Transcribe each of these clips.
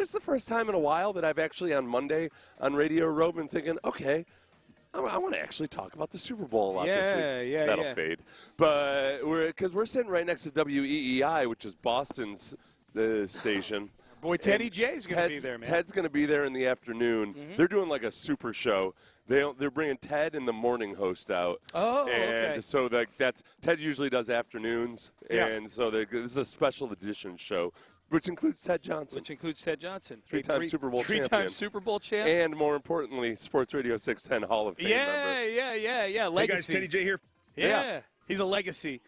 this is the first time in a while that I've actually on Monday on Radio Row been thinking, okay, I want to actually talk about the Super Bowl a lot this week. That'll fade. But we're sitting right next to WEEI, which is Boston's station. Boy, Teddy J's going to be there, man. Ted's going to be there in the afternoon. They're doing like a super show. They're bringing Ted and the morning host out. Oh, and okay. so that's Ted usually does afternoons, and so this is a special edition show, which includes Ted Johnson. Three-time Super Bowl champion. Three-time Super Bowl champ. And more importantly, Sports Radio 610 Hall of Fame member. Yeah. Legacy. Hey guys, Teddy J here. Yeah. He's a legacy.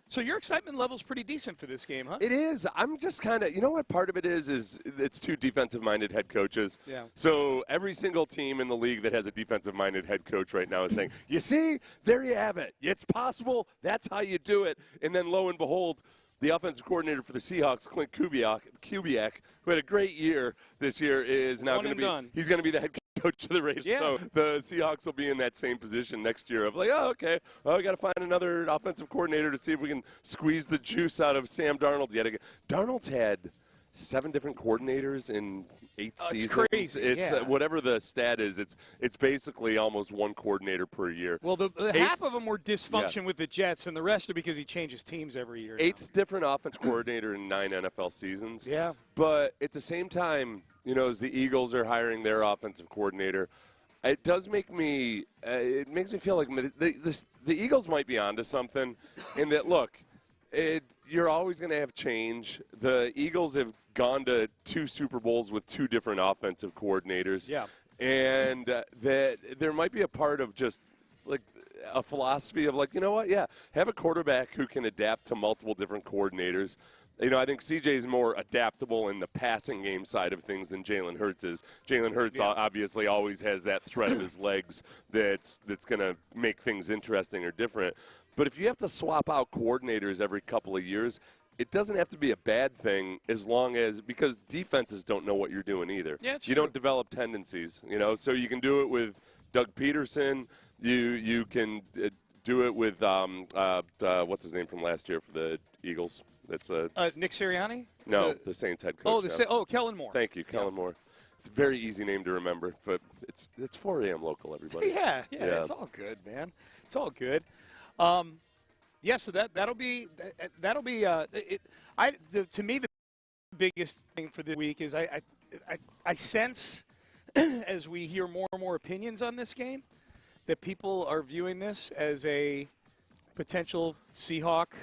So your excitement level's pretty decent for this game, huh? It is. I'm just kind of, you know what part of it is it's two defensive-minded head coaches. Yeah. So every single team in the league that has a defensive-minded head coach right now is saying, you see, there you have it. It's possible. That's how you do it. And then lo and behold, the offensive coordinator for the Seahawks, Clint Kubiak, who had a great year this year, is now going to be he's going to be the head coach of the Raiders. Yeah. So the Seahawks will be in that same position next year of like, oh, okay, well, we got to find another offensive coordinator to see if we can squeeze the juice out of Sam Darnold yet again. Darnold's had 7 different coordinators in 8 seasons. It's crazy. It's whatever the stat is. It's basically almost one coordinator per year. Well, half of them were dysfunction with the Jets, and the rest are because he changes teams every year. 8th different offense coordinator in 9 NFL seasons. Yeah. But at the same time, you know, as the Eagles are hiring their offensive coordinator, it does make me. It makes me feel like the Eagles might be onto something. In that, look, you're always going to have change. The Eagles have gone to 2 Super Bowls with 2 different offensive coordinators. Yeah. And that there might be a part of just like a philosophy of like, you know what? Yeah, have a quarterback who can adapt to multiple different coordinators. You know, I think CJ is more adaptable in the passing game side of things than Jalen Hurts is. Jalen Hurts obviously always has that threat of his legs that's going to make things interesting or different. But if you have to swap out coordinators every couple of years, it doesn't have to be a bad thing as long as – because defenses don't know what you're doing either. Yeah, it's you true. don't develop tendencies, you know. So you can do it with Doug Peterson. You can do it with what's his name from last year for the Eagles? That's Nick Sirianni? No, the Saints head coach. Kellen Moore. Thank you, Kellen Moore. It's a very easy name to remember, but it's 4 a.m. local, everybody. Yeah, it's all good, man. It's all good. So that'll be to me the biggest thing for the week is I sense as we hear more and more opinions on this game that people are viewing this as a potential Seahawk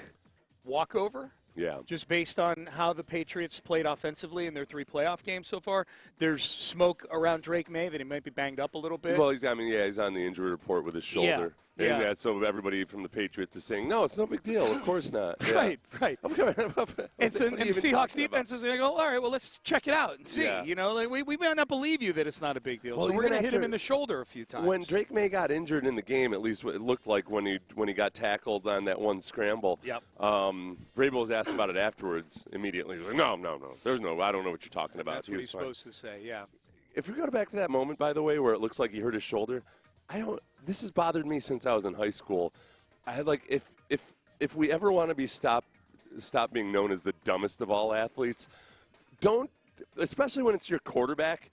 walkover. Yeah. Just based on how the Patriots played offensively in their 3 playoff games so far. There's smoke around Drake May that he might be banged up a little bit. Well, he's on the injury report with his shoulder. Yeah. And so everybody from the Patriots is saying, no, it's no big deal. Of course not. Yeah. Right. and the Seahawks defense is going to go, all right, well, let's check it out and see. Yeah. You know, like, we might not believe you that it's not a big deal. Well, so we're going to hit him in the shoulder a few times. When Drake May got injured in the game, at least it looked like when he got tackled on that one scramble, Vrabel was asked about it afterwards immediately. He was like, no, I don't know what you're talking about. That's what he's supposed to say, yeah. If we go back to that moment, by the way, where it looks like he hurt his shoulder, this has bothered me since I was in high school. I had like if we ever want to be stop being known as the dumbest of all athletes, don't, especially when it's your quarterback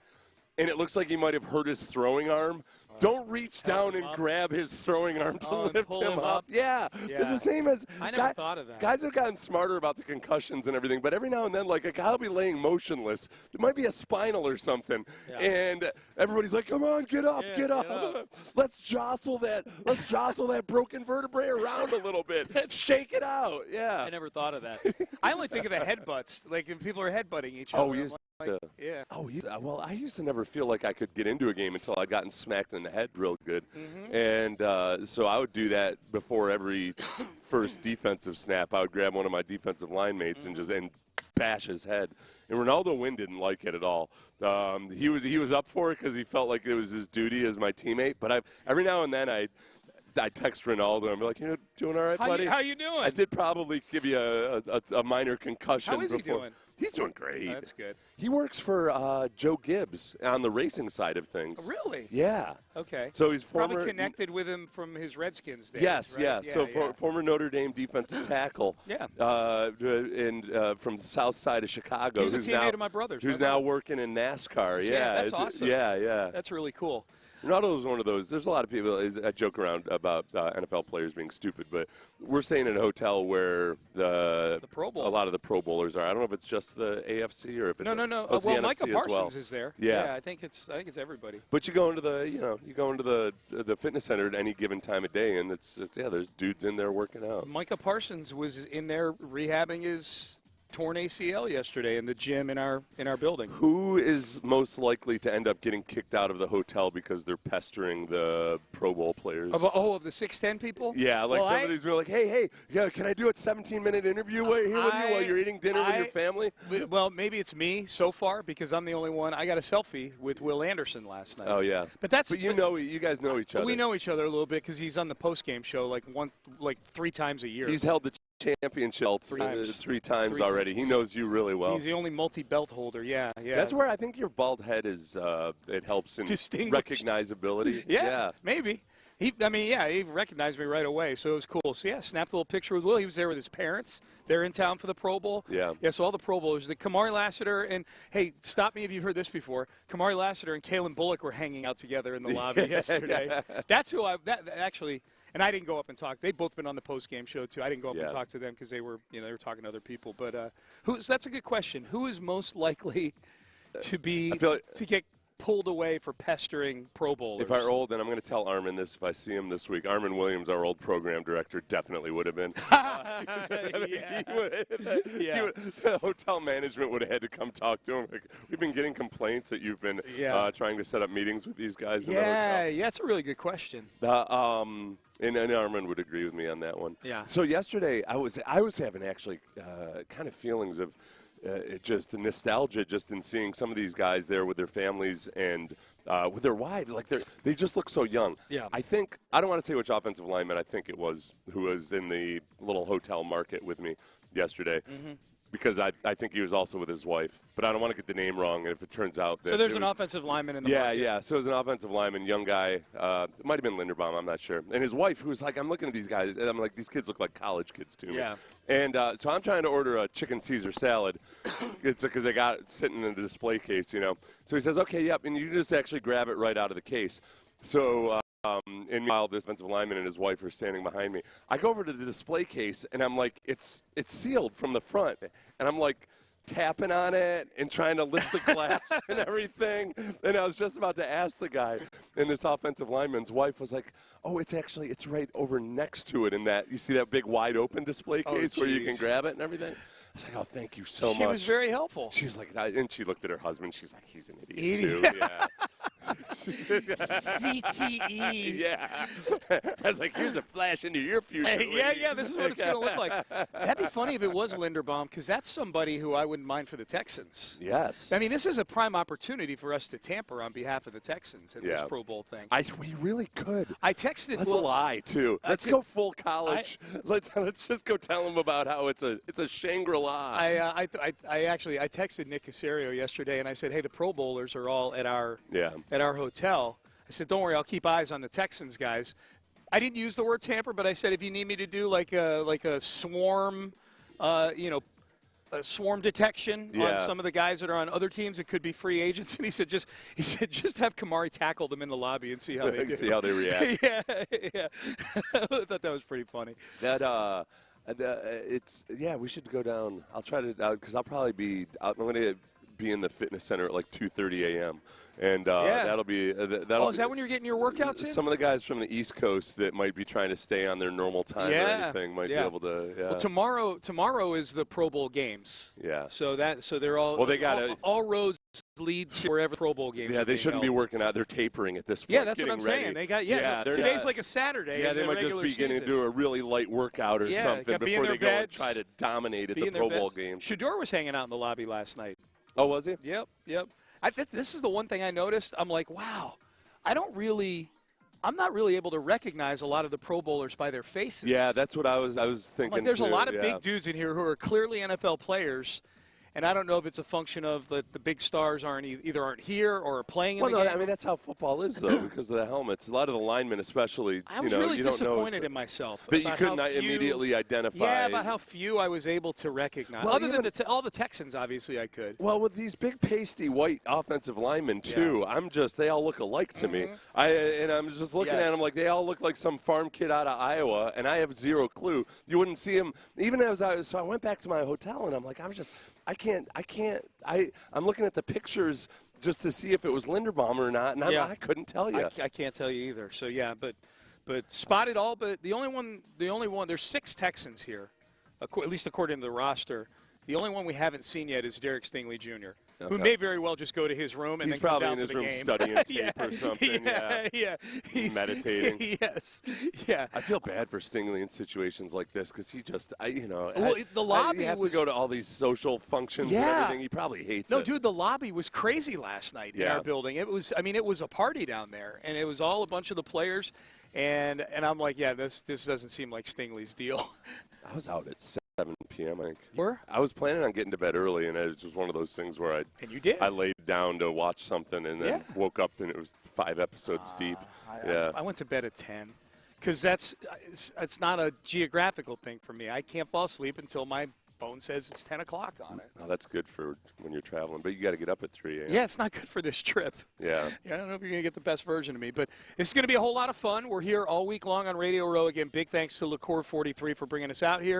and it looks like he might have hurt his throwing arm. Don't reach down and grab his throwing arm to lift him up. Yeah. It's the same as I never thought of that. Guys have gotten smarter about the concussions and everything, but every now and then, like a guy will be laying motionless. It might be a spinal or something, and everybody's like, "Come on, get up, get up. Let's jostle that broken vertebrae around a little bit. Shake it out." Yeah. I never thought of that. I only think of the headbutts, like if people are headbutting each other. Oh, well, I used to never feel like I could get into a game until I'd gotten smacked in the head real good. And so I would do that before every first defensive snap. I would grab one of my defensive line mates and bash his head. And Ronaldo Wynn didn't like it at all. He was up for it because he felt like it was his duty as my teammate. But every now and then text Ronaldo. I'm like, doing all right, buddy? How you doing? I did probably give you a minor concussion. How is before. he doing? He's doing great. Oh, that's good. He works for Joe Gibbs on the racing side of things. Really? Yeah. Okay. So he's probably connected with him from his Redskins days. Yes, right? yeah. So former Notre Dame defensive tackle. Yeah. And from the south side of Chicago. He's a teammate of my brother's. Who's now working in NASCAR. Yeah, that's awesome. Yeah. That's really cool. Ronaldo's one of those. There's a lot of people that joke around about NFL players being stupid, but we're staying in a hotel where the Pro Bowl. a lot of the Pro Bowlers are. I don't know if it's just the AFC or if it's no. Well, Micah NFC Parsons is there. Yeah. I think it's everybody. But you go into the fitness center at any given time of day, and it's just there's dudes in there working out. Micah Parsons was in there rehabbing his torn ACL yesterday in the gym in our building. Who is most likely to end up getting kicked out of the hotel because they're pestering the Pro Bowl players? Of the 6'10" people? Yeah, like somebody's been like, hey, yeah, can I do a 17-minute interview here with you while you're eating dinner with your family? Well, maybe it's me so far because I'm the only one. I got a selfie with Will Anderson last night. Oh yeah, but you guys know each other. We know each other a little bit because he's on the post-game show like 3 times a year. He's held the championship three times already. He knows you really well. He's the only multi-belt holder. Yeah. That's where I think your bald head is. It helps in recognizability. Yeah, maybe. He recognized me right away, so it was cool. So, yeah, snapped a little picture with Will. He was there with his parents. They're in town for the Pro Bowl. Yeah. Yeah, so all the Pro Bowlers. The Kamari Lassiter and, hey, stop me if you've heard this before. Kamari Lassiter and Kalen Bullock were hanging out together in the lobby yesterday. That's who actually – and I didn't go up and talk. They've both been on the post-game show, too. I didn't go up and talk to them because they were talking to other people. But that's a good question. Who is most likely to get pulled away for pestering Pro Bowlers? If I were old, and I'm going to tell Armin this if I see him this week. Armin Williams, our old program director, definitely would have been. The hotel management would have had to come talk to him. Like, we've been getting complaints that you've been trying to set up meetings with these guys in the hotel. Yeah, that's a really good question. And Armin would agree with me on that one. Yeah. So yesterday, I was having actually kind of feelings of just nostalgia just in seeing some of these guys there with their families and with their wives. Like they just look so young. Yeah. I don't want to say which offensive lineman I think it was who was in the little hotel market with me yesterday. Mm-hmm. Because I think he was also with his wife. But I don't want to get the name wrong. And if it turns out that So there's an offensive lineman in the market. Yeah. So there's an offensive lineman, young guy. It might have been Linderbaum. I'm not sure. And his wife, who's like, I'm looking at these guys, and I'm like, these kids look like college kids to me. Yeah. And so I'm trying to order a chicken Caesar salad. It's because they got it sitting in the display case, So he says, okay, yep. And you just actually grab it right out of the case. So and meanwhile, this offensive lineman and his wife are standing behind me. I go over to the display case, and I'm like, it's sealed from the front. And I'm like tapping on it and trying to lift the glass and everything. And I was just about to ask the guy, and this offensive lineman's wife was like, oh, it's right over next to it in that. You see that big wide open display case where you can grab it and everything? I was like, oh, thank you so much. She was very helpful. She's like, and she looked at her husband. She's like, he's an idiot too. Yeah. CTE. Yeah. I was like, here's a flash into your future. Yeah, this is what it's going to look like. That'd be funny if it was Linderbaum, because that's somebody who I wouldn't mind for the Texans. Yes. I mean, this is a prime opportunity for us to tamper on behalf of the Texans in this Pro Bowl thing. We really could. I texted. Let's lie, too. Let's go full college. Let's just go tell them about how it's a Shangri-La. I texted Nick Caserio yesterday, and I said, hey, the Pro Bowlers are all at our hotel. I said, don't worry, I'll keep eyes on the Texans guys. I didn't use the word tamper, but I said if you need me to do like a swarm, a swarm detection on some of the guys that are on other teams, it could be free agents. And he said just have Kamari tackle them in the lobby and see how they do. See how they react. yeah. I thought that was pretty funny. We should go down. I'll try to because I'm going to be in the fitness center at like 2:30 a.m. and that'll be. Is that when you're getting your workouts in? Some of the guys from the East Coast that might be trying to stay on their normal time or anything might be able to. Yeah. Well, tomorrow is the Pro Bowl games. Yeah. So they're all. Well, they got all roads lead to wherever Pro Bowl games. Yeah, they shouldn't be working out. They're tapering at this point. Yeah, that's what I'm saying. They got today's like a Saturday. Yeah, they might just be getting to do a really light workout or something before they go and try to dominate at the Pro Bowl games. Shedeur was hanging out in the lobby last night. Oh, was he? Yep. This is the one thing I noticed. I'm like, wow, I don't really I'm not really able to recognize a lot of the Pro Bowlers by their faces. Yeah, that's what I was thinking. Like, there's too. a lot of big dudes in here who are clearly NFL players. And I don't know if it's a function of the big stars either aren't here or are playing in the game. I mean, that's how football is, though, because of the helmets. A lot of the linemen, especially, I was really disappointed in myself. But you couldn't immediately identify. Yeah, about how few I was able to recognize. Well, other than all the Texans, obviously, I could. Well, with these big, pasty, white offensive linemen, too, they all look alike to me. I'm just looking at them like they all look like some farm kid out of Iowa, and I have zero clue. You wouldn't see them, even so I went back to my hotel, and I'm like, I'm looking at the pictures just to see if it was Linderbaum or not, and I couldn't tell you. I can't tell you either. So yeah, but spotted all. But the only one. There's 6 Texans here, at least according to the roster. The only one we haven't seen yet is Derek Stingley Jr., who may very well just go to his room and he's then come probably down in his to the room game. studying tape or something. He's meditating. Yes, yeah. I feel bad for Stingley in situations like this because he just, the lobby you have was to go to all these social functions and everything. He probably hates it. No, dude, the lobby was crazy last night in our building. It was a party down there, and it was all a bunch of the players, and I'm like, yeah, this doesn't seem like Stingley's deal. I was out at 7 p.m. I think. Where? I was planning on getting to bed early, and it was just one of those things where and you did. I laid down to watch something, and then woke up, and it was 5 episodes deep. I went to bed at 10 because it's not a geographical thing for me. I can't fall asleep until my phone says it's 10 o'clock on it. Oh, that's good for when you're traveling, but you got to get up at 3 a.m. Yeah, it's not good for this trip. Yeah. I don't know if you're going to get the best version of me, but it's going to be a whole lot of fun. We're here all week long on Radio Row. Again, big thanks to Liqueur 43 for bringing us out here.